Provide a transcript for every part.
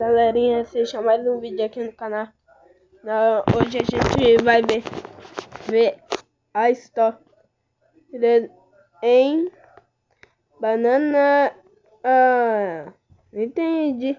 Galerinha, seja mais um vídeo aqui no canal. Hoje a gente vai ver a história em banana. Não entendi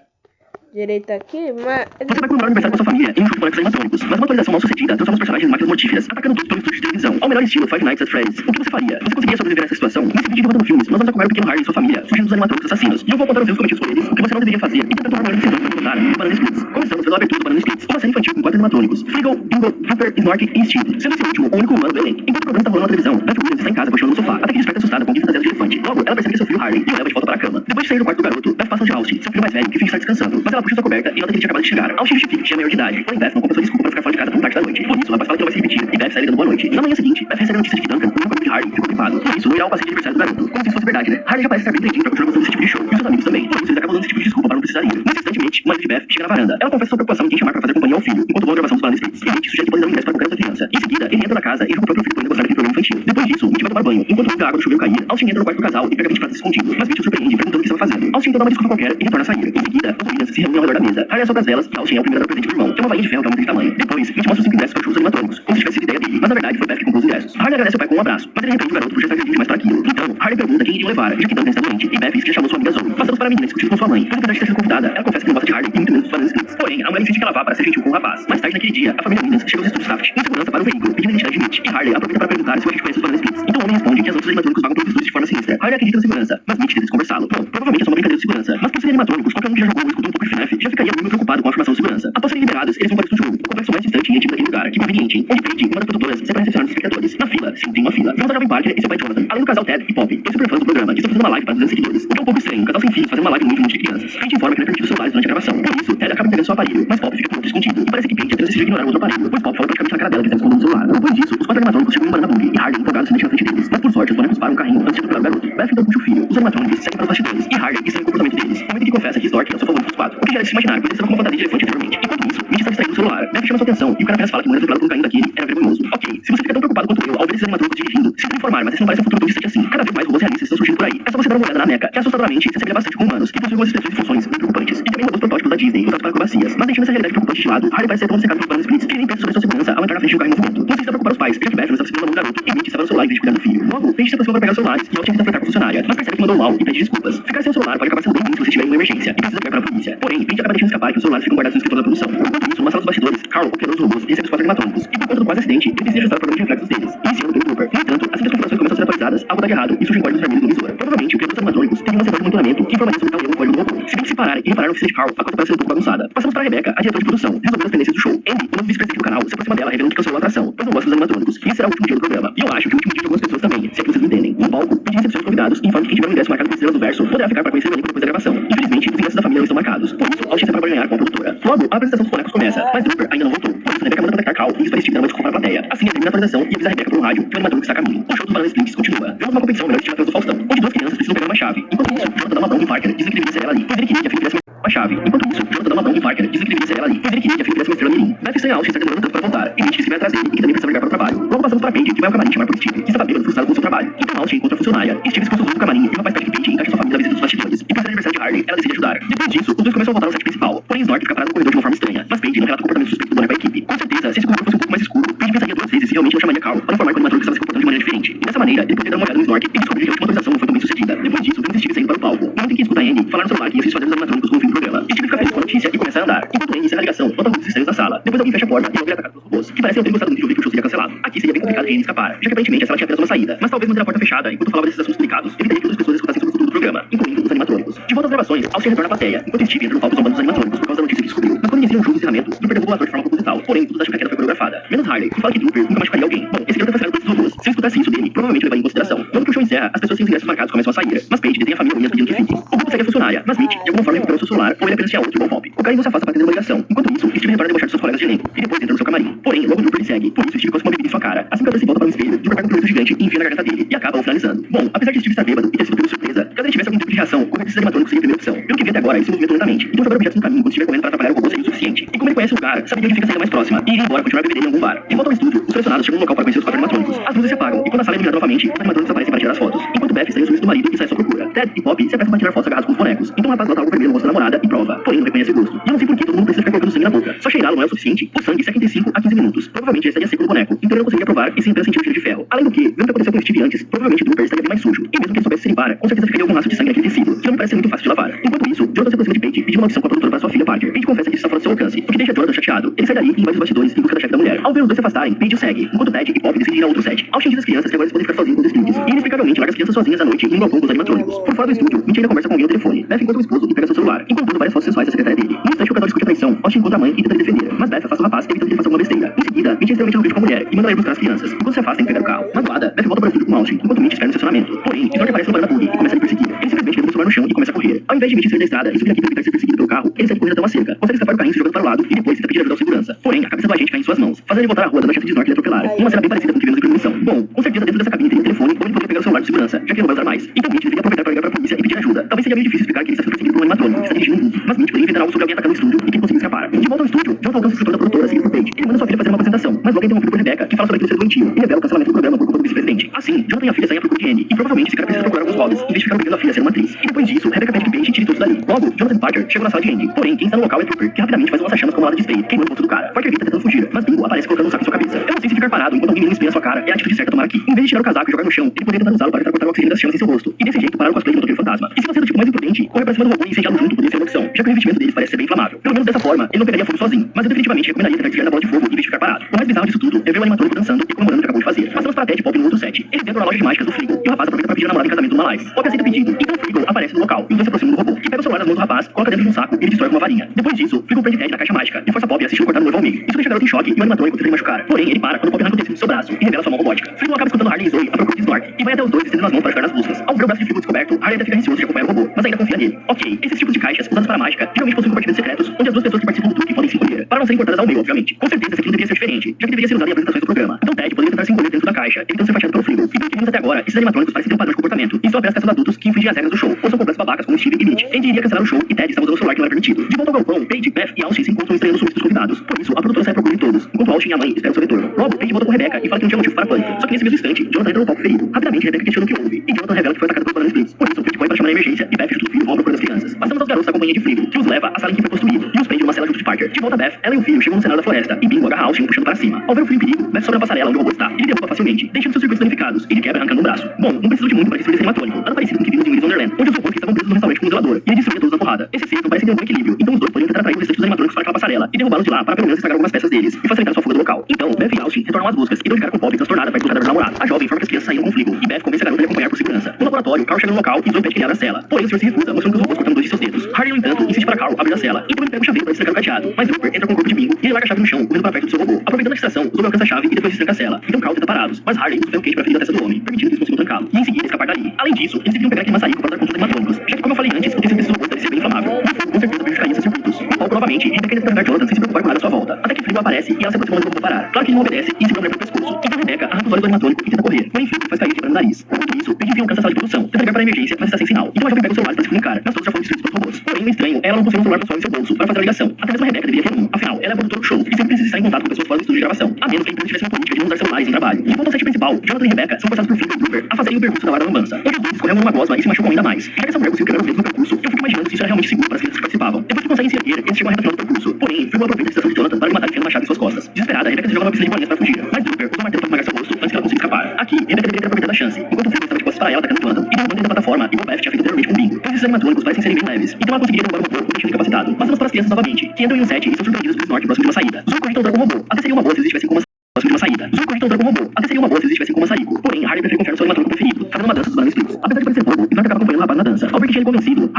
direito aqui, mas você vai comemorar o aniversário com sua família em um show de bonecos animatrônicos, mas uma atualização mal sucedida transforma os personagens em máquinas mortíferas, atacando tudo pelo estúdio de televisão, ao melhor estilo Five Nights at Freddy's. O que você faria? Você conseguiria sobreviver a essa situação? Nesse vídeo derrotando filmes, nós vamos acompanhar o pequeno Harry e sua família fugindo dos animatrônicos assassinos, e eu vou apontar os erros cometidos por eles, o que você não deveria fazer, e tentar tomar maior decisão para derrotar o Banana Splits. Começamos pela abertura do Banana Splits, uma série infantil com 4 animatrônicos: Friggle, Bingo, Hooper, Snorky e Steve, sendo esse último o único humano do elenco. Enquanto o programa está rolando na televisão, Beth Williams está em casa cochilando no sofá, até que desperta assustada com um fantasiado de elefante. Logo, ela percebe que seu filho Harry e o leva de volta para a cama. Depois de sair do quarto do garoto, Beth passa onde Austin, seu filho mais velho, que finge estar descansando, mas ela puxa sua coberta e nota que ele tinha acabado de chegar. Austin justifica que tinha maior de idade, porém Beth não compensou desculpa para ficar fora de casa tão tarde da noite. Por isso, ela fala que não vai se repetir e Beth sai ligando boa noite. Na manhã seguinte, Beth recebe a notícia de que Duncan, o único amigo de Harry, ficou gripado. Por isso, não irá ao passeio de aniversário do garoto, como se isso fosse verdade, né? Harry já parece estar bem doidinho pra continuar gostando desse tipo de show, e os seus amigos também. Por isso, eles acabam usando esse tipo de desculpa para não precisar ir. Mas, instantemente, o marido de Beth chega na varanda. Ela confessa sua preocupação em quem chamar para fazer companhia ao filho, enquanto vão à gravação dos Banana Splits. E Mitch sugere que podem dar um ingresso para qualquer outra criança. Em seguida, ele entra na casa e joga o próprio filho para gostar daquele programa infantil. Depois disso, Mitch vai tomar banho, enquanto ouve a água do chuveiro cair. Austin entra no quarto do casal e pega 20 pratos escondidos, mas Mitch o surpreende perguntando o que estava fazendo. Austin então dá uma desculpa qualquer e retorna a sair. Em seguida, os Williams se reúnem ao redor da mesa. Harry assopra as velas e Austin é o primeiro a dar presente pro irmão, que é uma varinha de ferro que aumenta de tamanho. Depois, Mitch mostra os 5 ingressos para os shows animatrônicos, como se tivesse sido ideia dele, mas na verdade foi Beth que comprou os ingressos. Harry agradece ao pai com um abraço, mas ele repreende o garoto por já estar grande demais para aquilo. Então, Harry pergunta quem iriam levar, já que Duncan está doente, e Beth diz que já chamou sua amiga Zoe. Passamos para a menina discutindo com sua mãe, pois apesar de ter sido convidada, ela confessa que não gosta de Harry e muito menos dos Banana Splits. Porém, a mulher insiste que ela vá para ser gentil com o rapaz. Mais tarde naquele dia, a família Williams chega aos estúdios Taft, em segurança para o veículo, pedindo a identidade de Mitch, e Harry aproveita para perguntar se o agente conhece os Banana Splits. Então o homem responde que as outras animatrônicos vagam pelos estúdios de forma sinistra. Harry acredita na segurança, mas Mitch decide conversá-lo. Bom, provavelmente é só uma brincadeira de segurança, mas por serem animatrônicos, qualquer um que já jogou ou escutou um pouco de FNAF já ficaria muito preocupado com a afirmação de segurança. Após serem liberados, eles vão para o estúdio 1, o complexo mais distante e íntimo daquele lugar, que conveniente, onde Paige, uma das produtoras, sai para recepcionar os espectadores. Na fila, sim, tem uma fila. Vemos a jovem Parker e seu pai Jonathan, além do casal Ted e Pop, dois superfãs do programa, que estão fazendo uma live para 200 seguidores. O que é um pouco estranho, um casal sem filhos fazendo uma live no monte de crianças. Paige informa que não é permitido celulares durante a gravação. Por isso, Ted acaba entregando seu aparelho, mas Pop fica por outro escondido. E parece que Paige apenas decidiu ignorar o outro aparelho, pois Pop fala praticamente na cara dela que está escondendo o celular. Depois disso, os 4 animatrônicos chegam em um banana bug e Harry, empolgado, se mete na frente deles. Mas por sorte, os bonecos param o carrinho antes de atropelar o garoto. Beth então puxa o filho. Os animatrônicos seguem para os bastidores e Harry estranha o comportamento deles. Momento em que confessa que Stork é o seu favorito dos 4, o que já deve se imaginar, pois ele estava com uma fantasia de elefante anteriormente. Enquanto isso, Mitch está distraído no celular. Beth chama sua atenção e o cara apenas fala que morrer atropelado por um carrinho daquele era vergonhoso. Ok, se você fica tão preocupado quanto eu ao ver esses animatrônicos dirigindo, sinto informar, mas esse não parece um futuro tão distante assim. Cada vez mais robôs realistas estão surgindo por aí. É só você dar uma olhada na Mecha, que assustadoramente se assemelha bastante com humanos e possui algumas expressões e funções muito preocupantes. E também robôs protótipos da Disney usados para acrobacias. Mas deixando essa realidade preocupante de lado, Harry parece ser tão obcecado pelos Banana Splits que ele nem pensa sobre sua segurança ao entrar na frente de um carro em movimento. Não sei se dá preocupar os pais, já que Beth não estava segurando a mão do garoto e Mitch estava no celular em vez de cuidar do filho. Logo, Paige se aproxima para pegar os celulares e Austin tenta flertar com a funcionária, mas percebe que mandou mal e pede desculpas. Ficar sem o celular pode acabar sendo bem ruim se você estiver em uma emergência e precisa ligar para a polícia. Porém, Paige acaba deixando escapar que os celulares ficam guardados no escritório da produção. Enquanto isso, numa sala dos bastidores, Carl, o criador dos robôs, recebe os 4 animatrônicos e por conta do quase acidente, ele decide ajustar o programa de reflexos deles, iniciando pelo Cooper. No entanto, assim que as configurações começam a ser atualizadas, algo dá de errado e surgem códigos vermelhos no visor. Provavelmente, o criador dos animatrônicos teve uma semana de monitoramento que informaria sobre tal erro no código do robô. Se bem que se pararem e reparar na oficina de Carl, a coisa parece ser um pouco bagunçada. Passamos para a Rebecca, a diretora de produção, resolvendo as tendências do show. Andy, o novo vice-presidente do canal, se aproxima dela revelando que cancelou a atração, pois não gosta dos animatrônicos. E esse será o último dia do programa. E eu acho que o último dia de algumas pessoas também, se é que vocês me entendem. No palco, Paige recepciona os convidados e informa que quem tiver um ingresso marcado com estrelas do verso poderá ficar para conhecer o elenco depois da gravação. Infelizmente, os ingressos da família não estão marcados. Por isso, Austin sai para barganhar com a produtora. Logo, a apresentação dos bonecos começa, mas Cooper ainda não voltou. Por isso, Rebecca manda contactar Carl e diz para Steve dar uma desculpa para a plateia. Assim, ele termina a atualização e avisa a Rebecca por um rádio que o animatrônico está a caminho. O show dos Banana Splits continua. Vemos uma competição melhor estilo do Faustão, onde 2 crianças precisam pegar uma chave. Enquanto isso, Jonathan dá uma bronca em Parker, dizendo que deveria ser ela ali, pois ele queria que a filha tivesse uma chave. Enquanto isso, Jonathan dá uma bronca em Parker, dizendo que deveria ser ela ali, pois ele queria que a filha tivesse uma estrela mirim. Beth estranha Austin está demorando tanto para voltar, e Mitch diz que vai atrás dele e que também precisa ligar para o trabalho. Logo passamos para Paige, que vai ao camarim chamar por Steve, que estava bêbado frustrado com o seu trabalho. Então Austin encontra a funcionária, e Steve expulsa os dois do camarim, e o rapaz pede que Paige encaixe sua família na visita dos bastidores. E por ser aniversário de Harry, ela decide ajudar. Depois disso, os dois começam a voltar ao set principal, porém Snork fica parado no corredor de uma forma estranha, mas Paige não relata o comportamento suspeito do boneco à equipe. Com certeza, se esse corredor fosse um pouco mais escuro, Paige pensaria 2 vezes se realmente não chamaria Carl para informar que o animatrônico estava se comportando de maneira diferente. E dessa maneira, ele poderia dar uma olhada no Snork e descobrir que a última autorização não foi tão bem sucedida. Depois disso, vemos Steve saindo para o palco. No momento em que escuta Andy falar no celular que ia se desfazer dos animatrônicos com o fim do programa. Steve fica feliz com a notícia e começa a andar. Enquanto Andy encerra a ligação, nota muitos estranhos na sala. Depois alguém fecha a porta e logo ele é atacado pelos robôs, que parecem não ter gostado muito de ouvir que o show seria cancelado. Aqui seria bem complicado de Andy escapar, já que aparentemente a sala tinha apenas uma saída. Mas talvez manter a porta fechada enquanto falava desses assuntos delicados evitaria que outras pessoas escutassem sobre o futuro do programa, incluindo os animatrônicos. De volta às gravações, Austin retorna à plateia, enquanto Steve entra no palco zombando dos animatrônicos por causa da notícia que descobriu. Mas quando iniciam um jogo de encerramento, Drooper derruba o ator de forma proposital, porém todos acham que a queda foi coreografada. Menos Harley, que fala que Drooper nunca machucaria alguém. Bom, esse garoto é fascinado por esses robôs. Se eu escutasse isso dele, provavelmente levaria em consideração. Logo que o show encerra, as pessoas sem os ingressos marcados começam a sair, mas Paige detém a família Williams pedindo que fique. O grupo segue a funcionária, mas Mitch de alguma forma recuperou seu celular, ou ele apenas tinha outro igual Pop. O carinho se afasta para atender uma ligação. Enquanto isso, Steve retorna a debochar de seus colegas de elenco e depois entra no seu camarim. Porém, logo Drooper lhe segue, por isso Steve cospe uma bebida em sua cara. Assim que ela se volta para o espelho, Drooper pega um produto gigante e enfia na garganta dele e acaba o finalizando. Bom, apesar de Steve estar bêbado e ter sido pego de surpresa, caso ele tivesse algum tipo de reação, correr desses animatrônicos seria a primeira opção. Pelo que vi até agora, ele se movimenta lentamente, então jogar objetos no caminho quando estiver correndo para atrapalhar o robô seria o suficiente. E como ele conhece o lugar, saberia que fica a saída mais próxima e iria embora continuar a beber em algum bar. De volta ao estúdio, os selecionados chegam no local para conhecer os 4 animatrônicos. As luzes se apagam apagam, e quando a sala é iluminada novamente, os animadores desaparecem para tirar as fotos. Enquanto Beth sai o serviço do marido e sai à sua procura. Ted e Pop se apressam para tirar fotos agarrados com os bonecos. Então o rapaz nota algo vermelho no rosto da namorada e prova. Porém, não reconhece o gosto. E eu não sei por que todo mundo precisa ficar colocando sangue na boca. Só cheirá-lo não é o suficiente. O sangue seca em 5 a 15 minutos. Provavelmente ele estaria seco no boneco. Então ele não conseguiria provar e sem apenas sentir o cheiro de ferro. Além do que, vendo o que aconteceu com o Steve antes, provavelmente o Drooper estaria bem mais sujo. E mesmo que ele soubesse se limpar, com certeza ficaria algum rastro de sangue naquele tecido. Que não me parece ser muito fácil de lavar. Enquanto isso, Jonathan se aproxima de Paige pedindo uma audição com a produtora para sua filha Parker. Paige confessa que isso está fora do seu alcance, o que deixa Jonathan chateado. Ele sai dali e vai dos bastidores em busca da chefe da mulher. Ao ver os dois se afastarem, Paige o segue, enquanto Ted e Pop decidem ir a outro set. Austin diz às crianças que agora eles podem ficar sozinhos nos estúdios. E inexplicavelmente larga as crianças sozinhas à noite em um balcão com os animatrônicos. Por fora do estúdio, Mitch ainda conversa com alguém no telefone. Beth encontra o esposo e pega seu celular, encontrando várias fotos sensuais da secretária dele. No instante, o casal discute a traição. Austin encontra a mãe e tenta lhe defender, mas Beth afasta o rapaz, evitando que ele faça alguma besteira. Em seguida, Mitch é extremamente arrogante com a mulher e manda ela ir buscar as crianças. Enquanto se afasta, ele pega o carro. Magoada, Beth volta para o estúdio com Austin, enquanto Mitch espera no estacionamento. Porém, George aparece no bar da Pug e começa a lhe perseguir. Ele simplesmente derruba o celular no chão e começa a correr. Ao invés de Mitch sair da estrada e subir aqui para evitar ser perseguido pelo carro, ele sai correndo até uma cerca, consegue escapar do carrinho se jogando para o lado e depois tenta pedir ajuda ao segurança. Porém, a cabeça do agente cai em suas mãos, fazendo ele voltar à rua dando a chance de snorkel e atropelar. Uma cena bem parecida com o que vimos em Premonição. Bom, com certeza dentro dessa cabine teria um telefone ou ele poderia pegar o celular de segurança, já que ele não vai usar mais. Então Mitch deveria aproveitar para ligar para a polícia e pedir ajuda. Talvez seria meio difícil explicar que ele está sendo perseguido por um animatrônico que está dirigindo um bus, mas Mitch poderia inventar algo sobre alguém atacando o estúdio e que ele conseguiu escapar. De volta ao estúdio, Jonathan alcança o escritório da produtora seguido por Paige. Ele manda sua filha fazer uma apresentação, mas logo é interrompido por Rebecca, que fala sobre aquilo ser doentio e revela o cancelamento do programa por culpa do vice-presidente. Assim, Jonathan e a filha saem à procura de Andy e provavelmente esse cara precisa procurar alguns hobbies, em vez de ficar obrigando a filha a ser uma atriz. E depois disso, Rebecca pede que Paige tire todos dali. Logo, Jonathan e Parker chegam na sala de Andy. Porém, quem está no local é Trooper, que rapidamente faz um lança-chamas com uma lata de spray, queimando o rosto do cara. Parker grita tentando fugir, mas Bingo aparece colocando um saco em sua cabeça. Eu não sei se ficar parado enquanto alguém espelha a sua cara é a atitude certa a tomar aqui. Em vez de tirar o casaco e jogar no chão, ele poderia tentar usá-lo para tentar cortar o oxigênio das chamas em seu rosto. E desse jeito parar o cosplay do motoqueiro fantasma. E se você é do tipo mais imprudente, correr para cima do robô e incendiá-lo junto poderia ser uma opção, já que o revestimento deles parece ser bem inflamável. Pelo menos dessa forma, ele não pegaria fogo sozinho, mas eu definitivamente recomendaria tentar desviar da bola de fogo em vez de ficar parado. O mais bizarro disso tudo é ver o animatrônico dançando e comemorando o que acabou de fazer. Passamos para Ted e Pop no outro set. Eles entram na loja de mágicas do Frigo e o rapaz aproveita para pedir a namorada em casamento numa live. Pop aceita o pedido, então Frigo aparece no local e os dois se aproximam do robô, que pega o celular nas mãos do rapaz, coloca dentro de um saco e ele destrói com uma varinha. Depois disso, Frigo prende Ted na caixa mágica e força Pop a assistir cortar o noivo ao meio. Isso deixa a garota em choque e o animatrônico tenta machucar. Porém, ele para quando Pop arranca o tecido do seu braço e revela sua mão robótica. Frigo acaba escutando Harley e Zoe à procura de Snork e vai até os dois estendendo as mãos para ajudar nas buscas. Ao ver o braço de Frigo descoberto, Harley ainda fica receoso de acompanhar o robô, mas ainda confia nele. Ok, esses tipos de caixas usados para mágica geralmente possuem compartimentos secretos onde as duas pessoas que participam do truque podem se encolher, para não serem cortadas ao meio, obviamente. Com certeza, esse aqui não deveria ser diferente, já que deveria ser usado em apresentações do programa. Então Ted poderia tentar se encolher dentro da caixa, evitando ser fatiado pelo Frigo. E pelo que vimos até agora, esses animatrônicos parecem ter um padrão de comportamento e são apenas peças adultos que infringem as regras do show, ou são completos babacas como Steve e Mitch. Andy iria cancelar o show e Ted estava usando o celular que não era permitido. De volta ao galpão, Paige, Beth e Austin se encontram estranhando o sumiço dos convidados. Por isso, a produtora sai à procura de todos, enquanto Austin e a mãe esperam o seu retorno. Logo, Paige volta com Rebecca e fala que não tinha motivo para pânico. Só que nesse mesmo instante, Jonathan entra no palco ferido. Rapidamente, Rebecca questiona o que houve, e Jonathan revela que foi atacado por bananas splits. Por isso, Paige corre para chamar a emergência e Beth junto do filho vão à procura das crianças. Passamos aos garotos da companhia de Frigo, que os leva à sala em que foi construído e os prende numa cela junto de Parker. De volta a Beth, ela e o filho chegam no cenário da floresta e Bingo agarra Austin puxando para cima. Ao ver o filho em perigo, Beth sobe na passarela onde o robô está e ele derruba facilmente, deixando seus circuitos danificados e de quebra arrancando um braço. Bom, não precisa de muito para destruir esse animatrônico, nada parecido com o que vimos em Willy's Wonderland, onde os robôs que estavam presos no restaurante com o zelador e ele destruía todos na porrada. Esses seres não parecem ter um bom equilíbrio, então os dois poderiam tentar atrair o restante dos animatrônicos para aquela passarela e derrubá-los de lá para pelo menos estragar algumas peças deles e facilitar sua fuga do local. Então, Beth e Austin retornam às buscas e dão de cara com Pop transtornada para buscar a namorada. A jovem informa que as crianças saíram com Frigo e Beth convence a garota a lhe acompanhar por segurança. No laboratório, Carl chega no local e Zoe pede que ele abra a cela. Porém, o senhor se recusa, mostrando que os robôs cortando dois de seus dedos. Harley, no entanto, insiste para Carl abrir a cela. Então ele pega o chaveiro para estragar o cadeado, mas Rupert entra com o corpo de Bingo e ele larga a chave no chão, correndo para perto do seu robô. Aproveitando a distração, Zoe alcança a chave e depois destranca a cela. Então Carl tenta pará-los, mas Harley usa o ferro quente para ferir a testa do homem, permitindo que eles consigam trancá-lo. E em seguida escapar dali. Além disso, eles deveriam pegar aquele maçarico para dar conta dos animatrônicos, já que, como eu falei antes, o tecido desses robôs deve ser bem inflamável. E o fogo com certeza prejudicaria seus circuitos. Paul novamente e tenta trancar Jonathan sem se preocupar com nada à sua volta. Até que Frigo aparece e ela se aproxima do robô parar. Claro que ele não obedece e segura a mulher pelo pescoço. Então Rebecca arranca os olhos do animatrônico e tenta correr. Porém, Frigo faz cair quebrando o nariz. Enquanto isso, Paige envia um alcança a sala de produção, tenta ligar para a emergência, mas está sem sinal. Então a jovem pega o celular para se comunicar, mas todos já foram destruídos pelos robôs. Porém, o estranho é ela não conseguir um celular pessoal em seu bolso para fazer a ligação. Até mesmo a Rebecca deveria ter um. Afinal, ela é a produtora do show e sempre precisa estar em contato com pessoas fora do estúdio de gravação. A menos que a empresa tivesse uma política de não usar celulares em trabalho. E volta ao set principal, Jonathan e Rebecca são forçados por Frigo e Rupert a fazerem o percurso da hora da lambança, onde os dois escorregam numa gosma e se machucam ainda mais. Já que essa mulher conseguiu quebrar os dedos no percurso, eu fico imaginando se isso era realmente seguro para as crianças que participavam. Depois que conseguem se erguer, eles chegam à reta final do percurso. Porém, Frigo aproveita a distração de Jonathan para lhe matar enfiando uma chave em suas costas. Desesperada, Rebecca se joga numa piscina de bolinhas para fugir, mas Rupert usa o martelo para esmagar seu rosto antes que ela consiga escapar. Aqui, Rebecca deveria ter aproveitado a chance, enquanto Frigo estava de costas para ela atacando Jonathan e derrubando ele da plataforma, igual Beth tinha feito anteriormente com Bingo. Pois esses animatrônicos parecem serem bem leves, então ela conseguiria derrubar o robô deixando incapacitado. Passamos para as crianças novamente, que entram em um set e são surpreendidas por Snork próximo de uma saída. Zoe cogita usar como robô, até seria uma boa se eles estivessem com uma próximo de uma saída. Zoe cogita usar como robô, até seria uma boa se eles estivessem com uma maçarico. Porém, Harley prefere confiar no seu animatrônico preferido, fazendo uma dança dos bananas splits. Apesar de parecer bobo, Snork acaba acompanhando o rapaz na dança. Ao ver que tinha ele convencido,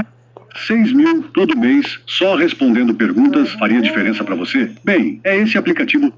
6.000 todo mês, só respondendo perguntas faria diferença pra você? Bem, é esse aplicativo.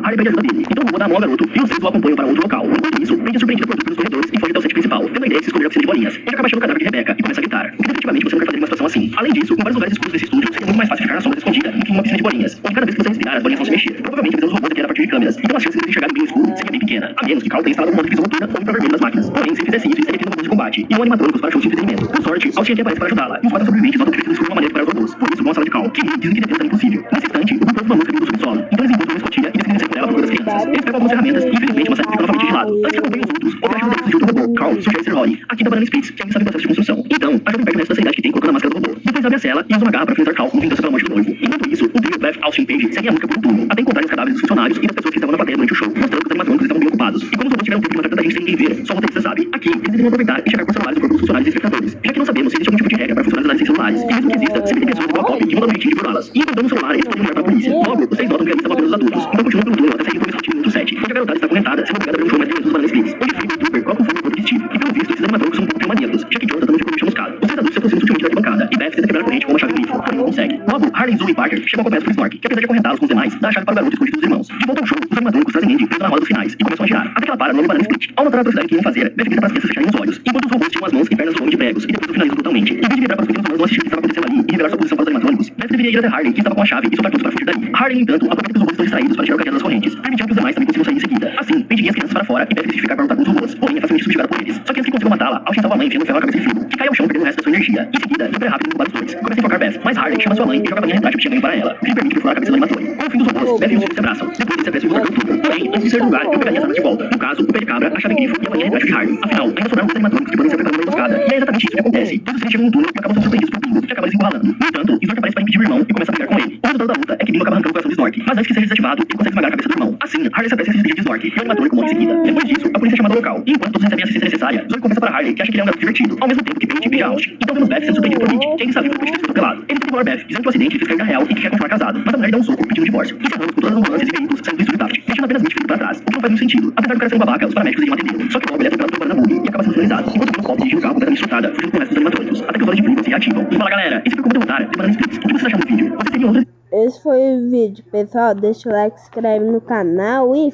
Harley pede ajuda dele, então o robô dá a mão ao garoto e os três o acompanham para outro local. Enquanto isso, Paige é surpreendida por pelos corredores e foge até o set principal, tendo a ideia de se esconder na piscina de bolinhas, onde acaba achando o cadáver de Rebecca e começa a gritar. O que definitivamente você não quer fazer em uma situação assim. Além disso, com vários lugares escuros desse estúdio, seria muito mais fácil ficar na sombra escondida do que em uma piscina de bolinhas, onde cada vez que você respirar, as bolinhas vão se mexer. Provavelmente fazendo os robôs aqui a partir de câmeras, então as chances de eles enxergarem bem no escuro seria bem pequena, a menos que Carl tenha instalado um modo de visão noturna ou infravermelho nas máquinas. Porém, se ele fizesse isso, ele estaria tendo robôs de combate e um animatrônicos para shows de entretenimento. Por sorte, Austin aqui aparece para ajudá-la, e os quatro sobreviventes notam que ele fez uma maneira para os robôs. Por isso, vão à sala de Carl, que dizem que deve estar impossível. Nesse instante, o grupo ouve uma música vindo do subsolo, então eles encontram uma escotilha e decidem sair por ela para das crianças. Eles pegam algumas ferramentas e infelizmente uma série fica novamente de lado. lado. Para que se acompanhem os outros, ou viajem juntos junto ao robô. Carl sugere ser Holly, aqui da Banana Splits, que ainda sabe o processo de construção. Então, a jovem perde o resto da sanidade que tem colocando a máscara do robô. Depois abre a cela e usa uma garra para finalizar Carl com vingança pela morte do noivo. Enquanto isso, o trio Beth, Austin e Paige seguem a música por um turno, até encontrar os cadáveres dos funcionários e das pessoas que estavam na plateia durante o show, mostrando que os animatrônicos estavam bem ocupados. E como os robôs tiveram tempo de matar tanta gente sem ninguém ver, só o roteirista sabe. Aqui, eles deveriam aproveitar e checar com os celulares do corpo dos funcionários e espectadores, já que não sabemos se existe algum tipo de regra para funcionários analisarem celulares. E mesmo que exista, sempre tem pessoas igual a Pop que vão dar um jeitinho de violá-las. E encontrando o celular, eles podem ligar para a polícia. Logo, vocês notam que a lista bateu os adultos. Então continuam pelo túnel até sair do começo do minuto 7, onde a garotada está acorrentada, sendo obrigada a ver um show mais violento dos Banana Splits, onde o filho do youtuber coloca o fogo no corpo de Steve. E pelo visto, esses animadores são um pouco pneumaníacos, já que Jonathan não ficou muito chamuscado. Os três adultos se aproximam sutilmente da arquibancada, e Beth tenta quebrar a corrente com uma chave grifo, porém não consegue. Logo, Harley, Zoe e Parker chegam acompanhados por Snork, que apesar de acorrentá-los com os demais, dá a chave para o garoto escondido dos irmãos. De volta ao show, os animadores trazem Andy preso na roda dos finais, e começam a girar, até que ela para no novo Banana Split. Ao notar a atrocidade que iam fazer, Beth grita para as crianças fecharem os olhos, enquanto os robôs tiram as mãos e pernas do homem de pregos, e depois o finalizam totalmente. Em vez de virar para os pequenos humanos não assistir o que estava acontecendo ali e revelar sua posição para os animatrônicos, Beth deveria ir até Harley, que estava com a chave, e soltar todos para fugir dali. Harley, no entanto, aproveita que os robôs estão distraídos para tirar o cadeado das correntes, permitindo que os demais também consigam sair em seguida. Assim, Paige guia as crianças para fora e Beth decide ficar para lutar com os robôs, porém é facilmente subjugada por eles. Só que antes que consigam matá-la, Austin salva a mãe enfiando o ferro na cabeça de Fibo, que cai ao chão perdendo o resto da sua energia. Em seguida, super rápido no dos dois, começa a enfocar Beth, mas Harley chama sua mãe e joga a balinha retrátil que tinha ganho para ela, o que lhe permite perfurar a cabeça do animatrônico. Com o fim dos robôs, Beth e os filhos se abraçam. Depois eles se apressam em furacão tudo. Porém, antes de ser julgar, eu pegaria as armas de volta. No caso, o pé de cabra, a chave grifo e a balinha retrátil de Harley. Afinal, ainda sobraram muitos animatrônicos que podem ser apertados numa emboscada. E é exatamente isso que acontece. Todos eles chegam no túnel e acabam sendo surpreendidos por Bingo, que acaba desencurralando. No entanto, Snork aparece para impedir o irmão e começa a brigar com ele. O resultado da luta é que Bingo acaba arrancando o coração de Snork, mas antes que seja desativado, ele consegue esmagar a cabeça do irmão. Assim, Harley se apressa em se despedir de Snork e o animatrônico morre em seguida. Depois disso, a polícia é chamada ao local. E enquanto todos recebem a assistência necessária, Zoe confessa para Harley que acha que ele é um garoto divertido, ao mesmo tempo que Paige beija Austin. Então vemos Beth sendo surpreendido por Nick, que ainda está vivo depois de ter sido atropelado. Ele tenta enrolar Beth, dizendo que o acidente fez cair na real e que quer continuar casado, mas a mulher dá um soco pedindo divórcio. Encerramos com todas as ambulâncias e veículos saindo do estúdio Taft, deixando apenas Nick feito para trás, o que não faz muito sentido. Apesar do cara ser um babaca, os paramédicos iriam atendê-lo. Só que logo ele é atropelado pelo Banana Boogie e acaba sendo finalizado, enquanto o Pop dirige o carro completamente surtada, fugindo com o resto dos animatrônicos, até que os olhos de Freeman se reativam. E fala galera, esse foi como derrotar The Banana Splits. O que vocês acharam do vídeo? Vocês teriam outros... Esse foi o vídeo, pessoal. Deixa o like, se inscreve no canal e